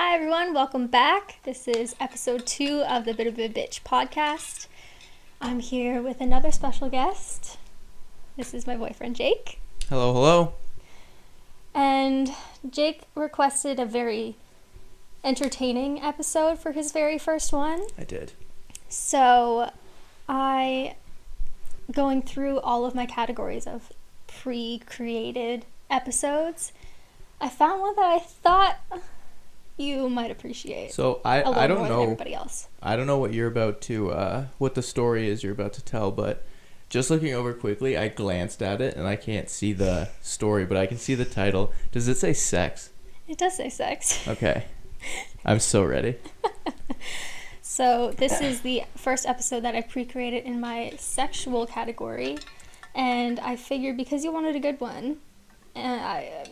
Hi everyone, welcome back. This is episode 2 of the BitofaBitchPodcast. I'm here with another special guest. This is my boyfriend Jake. Hello, hello. And Jake requested a very entertaining episode for his very first one. I did. So going through all of my categories of pre-created episodes, I found one that I thought you might appreciate. So I don't know everybody else. I don't know what you're about to what the story is you're about to tell, but just looking over quickly, I glanced at it and I can't see the story, but I can see the title. Does it say sex? It does say sex. Okay. I'm so ready. So this is the first episode that I pre-created in my sexual category, and I figured because you wanted a good one, and I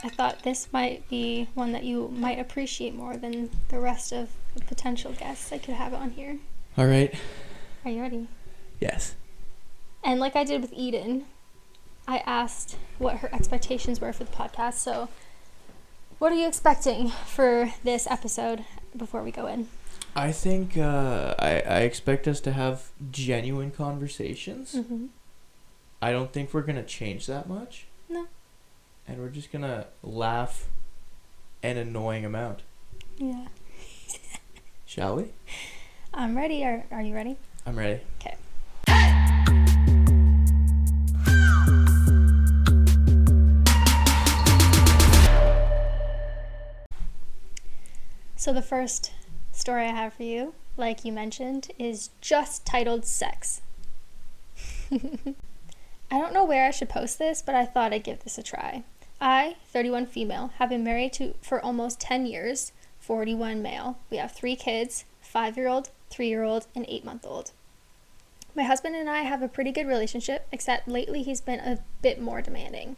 thought this might be one that you might appreciate more than the rest of the potential guests I could have on here. All right. Are you ready? Yes. And like I did with Eden, I asked what her expectations were for the podcast. So what are you expecting for this episode before we go in? I think I expect us to have genuine conversations. Mm-hmm. I don't think we're going to change that much. No. And we're just going to laugh an annoying amount. Yeah. Shall we? I'm ready. Are you ready? I'm ready. Okay. So the first story I have for you, like you mentioned, is just titled Sex. I don't know where I should post this, but I thought I'd give this a try. I, 31 female, have been married for almost 10 years, 41 male. We have 3 kids, 5-year-old, 3-year-old, and 8-month-old. My husband and I have a pretty good relationship, except lately he's been a bit more demanding.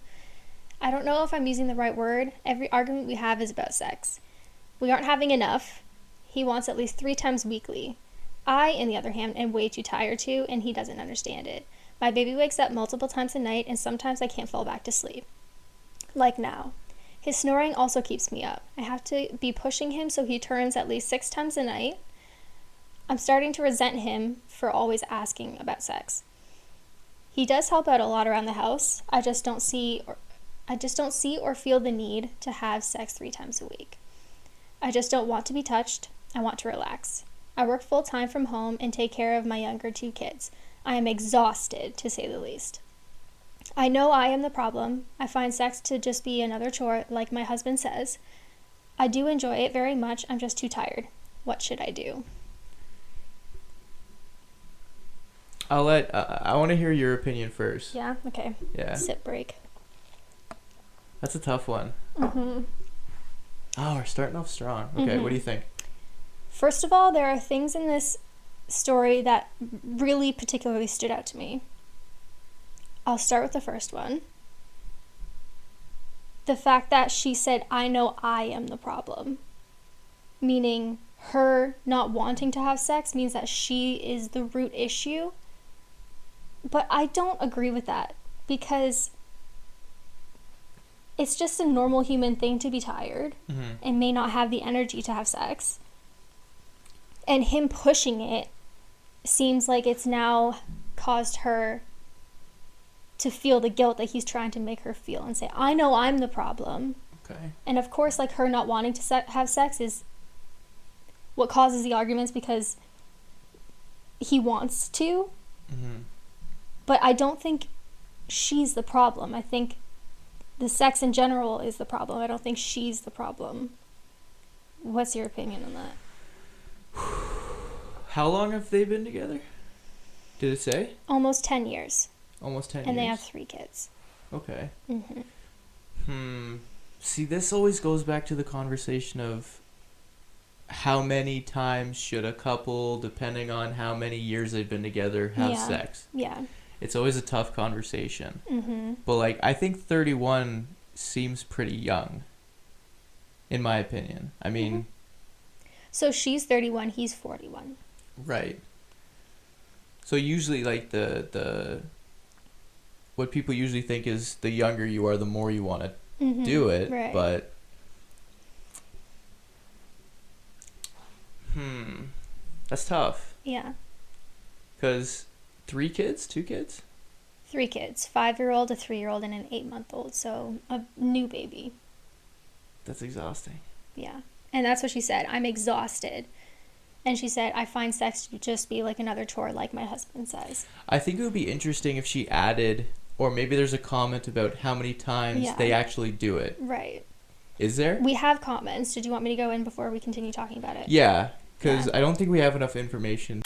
I don't know if I'm using the right word. Every argument we have is about sex. We aren't having enough. He wants at least 3 times weekly. I, on the other hand, am way too tired to, and he doesn't understand it. My baby wakes up multiple times a night, and sometimes I can't fall back to sleep. Like now. His snoring also keeps me up. I have to be pushing him so he turns at least 6 times a night. I'm starting to resent him for always asking about sex. He does help out a lot around the house. I just don't see or feel the need to have sex 3 times a week. I just don't want to be touched. I want to relax. I work full-time from home and take care of my younger 2 kids. I am exhausted, to say the least. I know I am the problem. I find sex to just be another chore, like my husband says. I do enjoy it very much. I'm just too tired. What should I do? I want to hear your opinion first. Yeah? Okay. Yeah. Sip break. That's a tough one. Mm-hmm. Oh, we're starting off strong. Okay, Mm-hmm. What do you think? First of all, there are things in this story that really particularly stood out to me. I'll start with the first one. The fact that she said, I know I am the problem. Meaning her not wanting to have sex means that she is the root issue. But I don't agree with that, because it's just a normal human thing to be tired and may not have the energy to have sex. And him pushing it seems like it's now caused her to feel the guilt that he's trying to make her feel and say, I know I'm the problem. Okay. And of course, like, her not wanting to have sex is what causes the arguments, because he wants to. Mm-hmm. But I don't think she's the problem. I think the sex in general is the problem. I don't think she's the problem. What's your opinion on that? How long have they been together? Did it say? Almost 10 years. Almost 10 years. And they have 3 kids. Okay. Mm-hmm. See, this always goes back to the conversation of how many times should a couple, depending on how many years they've been together, have sex. Yeah. It's always a tough conversation. Mm-hmm. But, like, I think 31 seems pretty young, in my opinion. I mean... Mm-hmm. So she's 31, he's 41. Right. So usually, like, the what people usually think is the younger you are, the more you want to do it. Right. But That's tough. Yeah. Because 3 kids? 2 kids? 3 kids. 5-year-old, a 3-year-old, and an 8-month-old. So a new baby. That's exhausting. Yeah. And that's what she said. I'm exhausted. And she said, I find sex to just be like another chore, like my husband says. I think it would be interesting if she added, or maybe there's a comment about how many times they actually do it. Right. Is there? We have comments. Did you want me to go in before we continue talking about it? Yeah, because I don't think we have enough information.